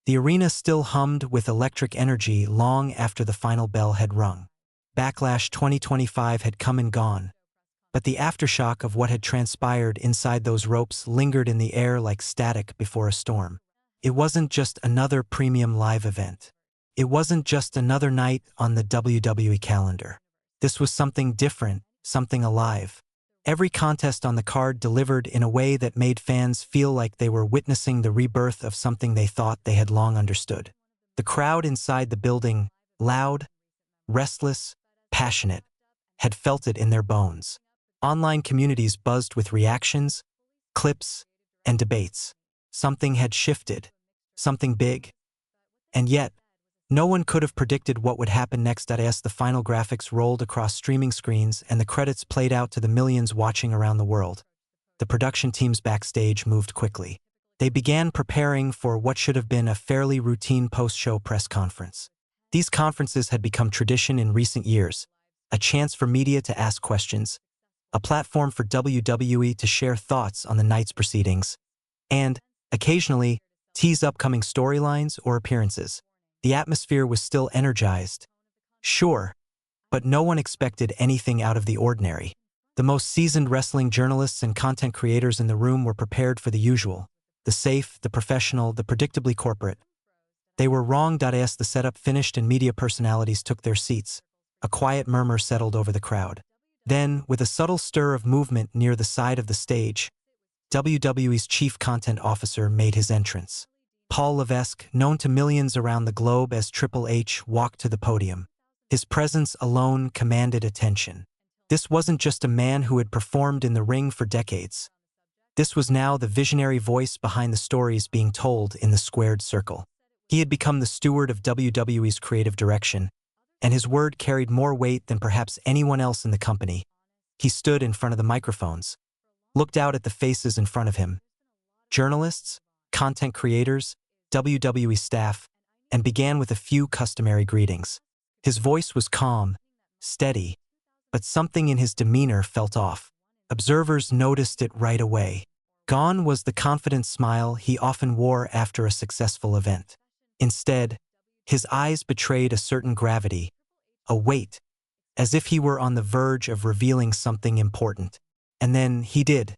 The arena still hummed with electric energy long after the final bell had rung. Backlash 2025 had come and gone, but the aftershock of what had transpired inside those ropes lingered in the air like static before a storm. It wasn't just another premium live event. It wasn't just another night on the WWE calendar. This was something different, something alive. Every contest on the card delivered in a way that made fans feel like they were witnessing the rebirth of something they thought they had long understood. The crowd inside the building, loud, restless, passionate, had felt it in their bones. Online communities buzzed with reactions, clips, and debates. Something had shifted, something big. And yet, no one could have predicted what would happen next. As the final graphics rolled across streaming screens and the credits played out to the millions watching around the world, the production teams backstage moved quickly. They began preparing for what should have been a fairly routine post-show press conference. These conferences had become tradition in recent years, a chance for media to ask questions, a platform for WWE to share thoughts on the night's proceedings, and, occasionally, tease upcoming storylines or appearances. The atmosphere was still energized. Sure, but no one expected anything out of the ordinary. The most seasoned wrestling journalists and content creators in the room were prepared for the usual: the safe, the professional, the predictably corporate. They were wrong. As the setup finished and media personalities took their seats, a quiet murmur settled over the crowd. Then, with a subtle stir of movement near the side of the stage, WWE's chief content officer made his entrance. Paul Levesque, known to millions around the globe as Triple H, walked to the podium. His presence alone commanded attention. This wasn't just a man who had performed in the ring for decades. This was now the visionary voice behind the stories being told in the squared circle. He had become the steward of WWE's creative direction, and his word carried more weight than perhaps anyone else in the company. He stood in front of the microphones, looked out at the faces in front of him, journalists, content creators, WWE staff, and began with a few customary greetings. His voice was calm, steady, but something in his demeanor felt off. Observers noticed it right away. Gone was the confident smile he often wore after a successful event. Instead, his eyes betrayed a certain gravity, a weight, as if he were on the verge of revealing something important. And then he did.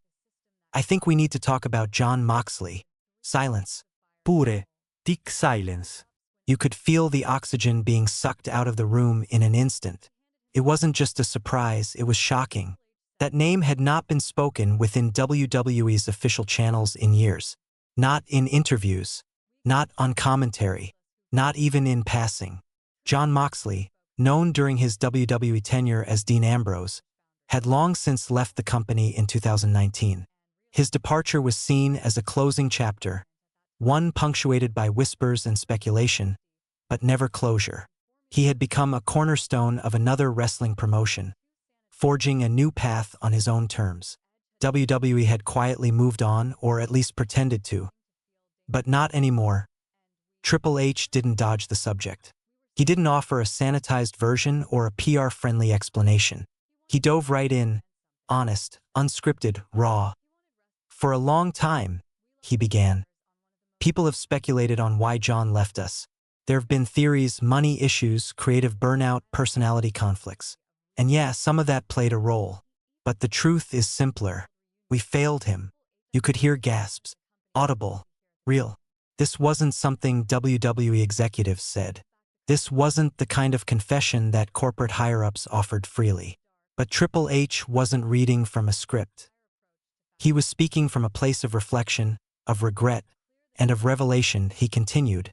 "I think we need to talk about Jon Moxley." Silence. Pure, thick silence. You could feel the oxygen being sucked out of the room in an instant. It wasn't just a surprise, it was shocking. That name had not been spoken within WWE's official channels in years. Not in interviews, not on commentary, not even in passing. Jon Moxley, known during his WWE tenure as Dean Ambrose, had long since left the company in 2019. His departure was seen as a closing chapter, one punctuated by whispers and speculation, but never closure. He had become a cornerstone of another wrestling promotion, forging a new path on his own terms. WWE had quietly moved on, or at least pretended to. But not anymore. Triple H didn't dodge the subject. He didn't offer a sanitized version or a PR-friendly explanation. He dove right in, honest, unscripted, raw. "For a long time," he began, "people have speculated on why Jon left us. There have been theories, money issues, creative burnout, personality conflicts. And yeah, some of that played a role. But the truth is simpler. We failed him." You could hear gasps, audible, real. This wasn't something WWE executives said. This wasn't the kind of confession that corporate higher-ups offered freely. But Triple H wasn't reading from a script. He was speaking from a place of reflection, of regret, and of revelation. He continued,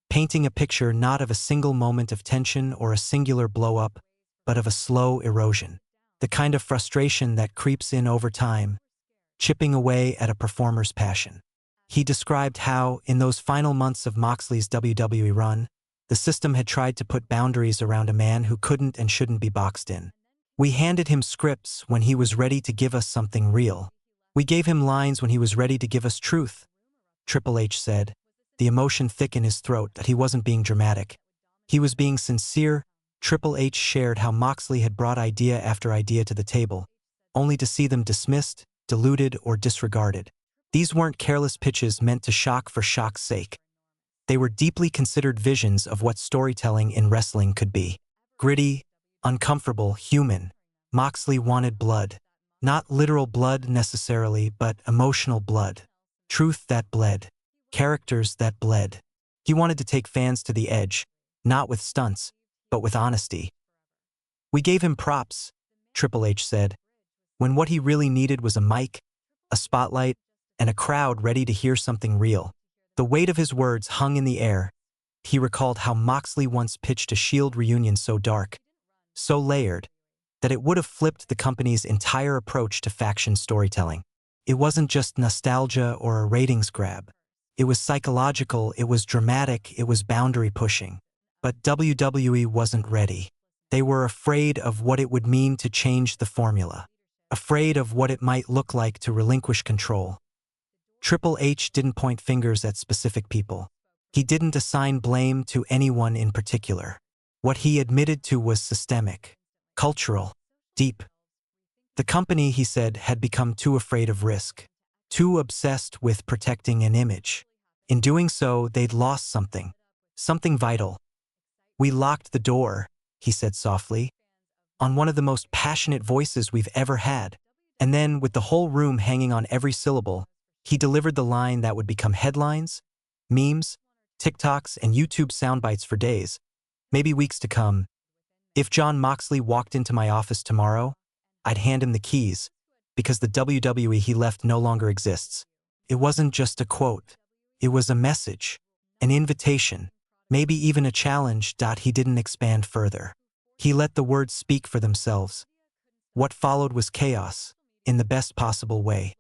painting a picture not of a single moment of tension or a singular blow-up, but of a slow erosion. The kind of frustration that creeps in over time, chipping away at a performer's passion. He described how, in those final months of Moxley's WWE run, the system had tried to put boundaries around a man who couldn't and shouldn't be boxed in. "We handed him scripts when he was ready to give us something real. We gave him lines when he was ready to give us truth," Triple H said, the emotion thick in his throat that he wasn't being dramatic. He was being sincere. Triple H shared how Moxley had brought idea after idea to the table, only to see them dismissed, diluted, or disregarded. These weren't careless pitches meant to shock for shock's sake. They were deeply considered visions of what storytelling in wrestling could be. Gritty, uncomfortable, human. Moxley wanted blood. Not literal blood necessarily, but emotional blood. Truth that bled. Characters that bled. He wanted to take fans to the edge, not with stunts, but with honesty. "We gave him props," Triple H said, when what he really needed was a mic, a spotlight, and a crowd ready to hear something real. The weight of his words hung in the air. He recalled how Moxley once pitched a Shield reunion so dark, so layered, that it would have flipped the company's entire approach to faction storytelling. It wasn't just nostalgia or a ratings grab. It was psychological, it was dramatic, it was boundary pushing. But WWE wasn't ready. They were afraid of what it would mean to change the formula. Afraid of what it might look like to relinquish control. Triple H didn't point fingers at specific people. He didn't assign blame to anyone in particular. What he admitted to was systemic, cultural, deep. The company, he said, had become too afraid of risk, too obsessed with protecting an image. In doing so, they'd lost something, something vital. "We locked the door," he said softly, on one of the most passionate voices we've ever had. And then, with the whole room hanging on every syllable, he delivered the line that would become headlines, memes, TikToks, and YouTube soundbites for days, maybe weeks to come. "If Jon Moxley walked into my office tomorrow, I'd hand him the keys, because the WWE he left no longer exists." It wasn't just a quote. It was a message, an invitation, maybe even a challenge. He didn't expand further. He let the words speak for themselves. What followed was chaos, in the best possible way.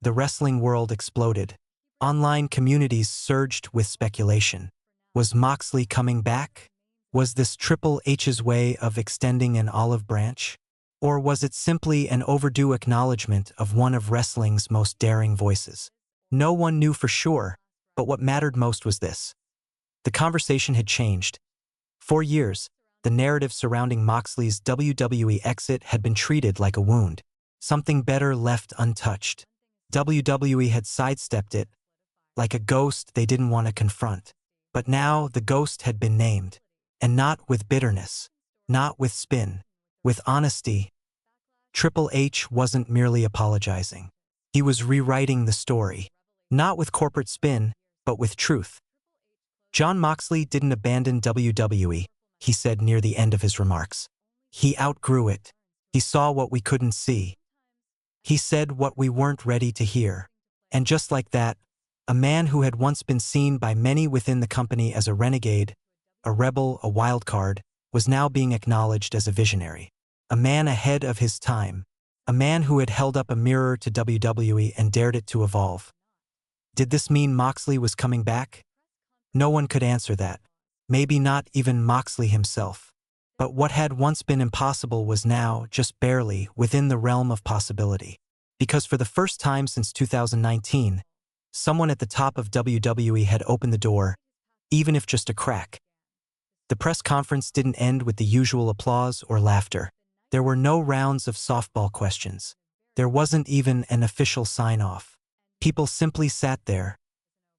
The wrestling world exploded. Online communities surged with speculation. Was Moxley coming back? Was this Triple H's way of extending an olive branch? Or was it simply an overdue acknowledgement of one of wrestling's most daring voices? No one knew for sure, but what mattered most was this. The conversation had changed. For years, the narrative surrounding Moxley's WWE exit had been treated like a wound, something better left untouched. WWE had sidestepped it, like a ghost they didn't want to confront. But now the ghost had been named, and not with bitterness, not with spin, with honesty. Triple H wasn't merely apologizing. He was rewriting the story, not with corporate spin, but with truth. Jon Moxley didn't abandon WWE, he said near the end of his remarks. He outgrew it. He saw what we couldn't see. He said what we weren't ready to hear. And just like that, a man who had once been seen by many within the company as a renegade, a rebel, a wild card, was now being acknowledged as a visionary. A man ahead of his time. A man who had held up a mirror to WWE and dared it to evolve. Did this mean Moxley was coming back? No one could answer that. Maybe not even Moxley himself. But what had once been impossible was now, just barely, within the realm of possibility. Because for the first time since 2019, someone at the top of WWE had opened the door, even if just a crack. The press conference didn't end with the usual applause or laughter. There were no rounds of softball questions. There wasn't even an official sign-off. People simply sat there,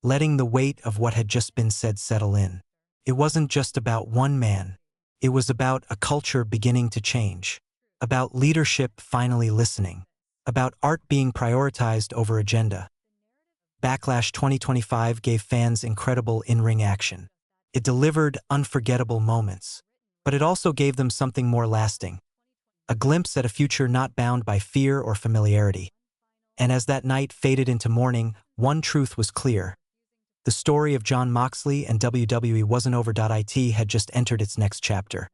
letting the weight of what had just been said settle in. It wasn't just about one man. It was about a culture beginning to change. About leadership finally listening. About art being prioritized over agenda. Backlash 2025 gave fans incredible in-ring action. It delivered unforgettable moments. But it also gave them something more lasting. A glimpse at a future not bound by fear or familiarity. And as that night faded into morning, one truth was clear. The story of Jon Moxley and WWE wasn't over. It had just entered its next chapter.